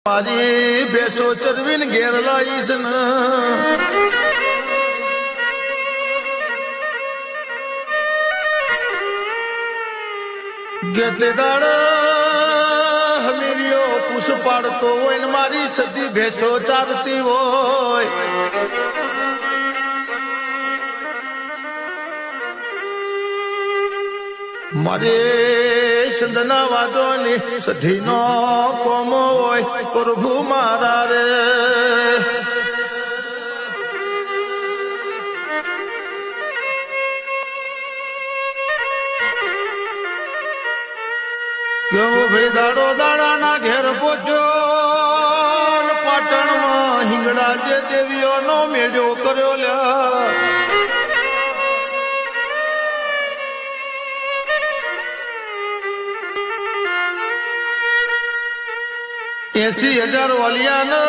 મારી બેસો ચરવીન ઘેર લાવીશ ને ગેતે દાડ હમીરિયો પૂછ પાડતો હોય ને મારી સતી ભેસો ચારતી હોય મારે સંદના વાદો ને સધી નો કોમો હોય પ્રભુ મારા રે કેવો ભાઈ દાડો દાડાના ઘેર પહોંચ્યો પાટણમાં હિંગડા જે દેવીઓનો મેળો કર્યો લ્યા 80,000 વાલિયાનો